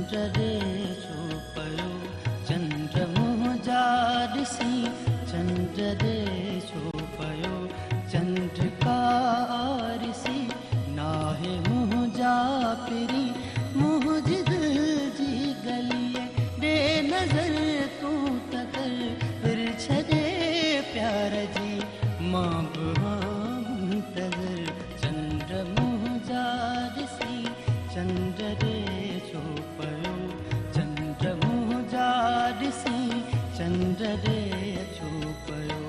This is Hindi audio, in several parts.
चंद्र रे छो पयो चंद्र मुंहिंजा ॾिसी चंद्र रे छो पयो चंद्रकारिसी नाहे मुंहिंजा पिरी मुंहिंजी दिल जी गलीअ ॾे नज़र तूं त कर फिर छॾे प्यार जी मां बि मुंतज़र चंद्र मुंहिंजा ॾिसी चंद्र रे छो पयो चंद्र मुंहिंजा ॾिसी चंद्र रे छो पयो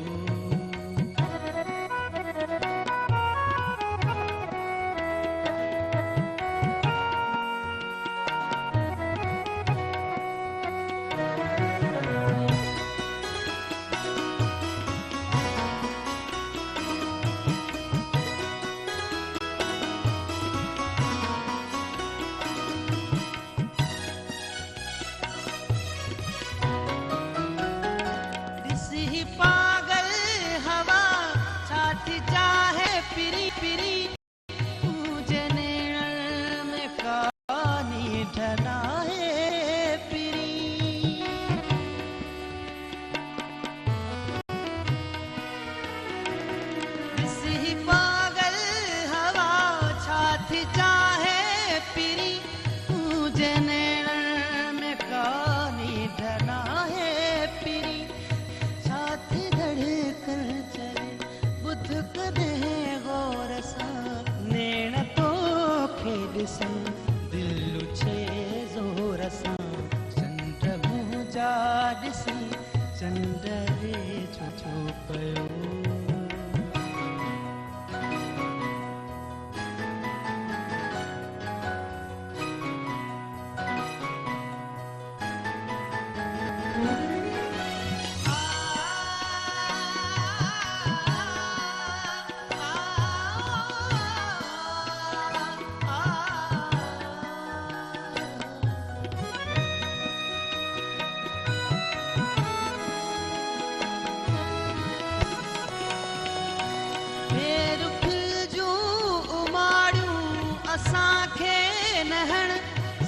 पागल हवा छाती चाहे पिरी पिरी तुझे नेण में कानी ढला है पिरी किसी पागल हवा छाती चाहे पिरी तुझे नेण में कानी ढला है पिरी बुध कदे गौर सां नेण तोखे ॾिसूं दिलि छे ज़ोर सां चंद्र मुंहिंजा ॾिसी चंद्र रे छो पयो असांखे नहण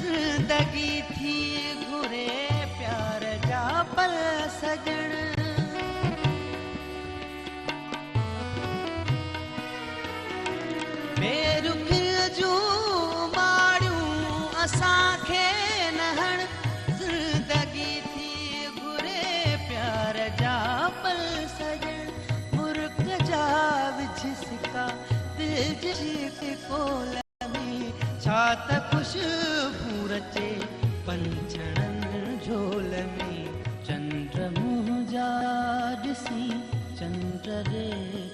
ज़िंदगी थी घुरे प्यार जा पल सजण बेरुख जूं माड़ियूं असांखे नहण ज़िंदगी थी घुरे प्यार जा पल सजण मुर्क जा विझ सिका दिल जी कोल छा त खुशबू रचे पंछड़नि झोल में चंद्र मुंहिंजा ॾिसी चंद्र रे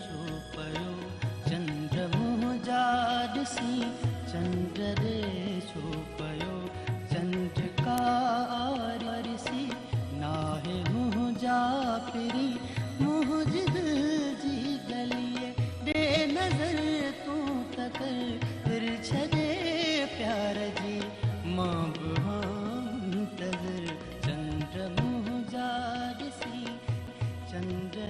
छो पयो चंद्र मुंहिंजा ॾिसी चंद्र रे छो पयो चंद्रकारिसी नाहे मुंहिंजा पिरी मुंहिंजी दिल जी गलीअ ॾे नज़र तूं त कर फिर छॾे प्यार जी मां बि मुंतज़र चंद्र मुंहिंजा ॾिसी चंद्र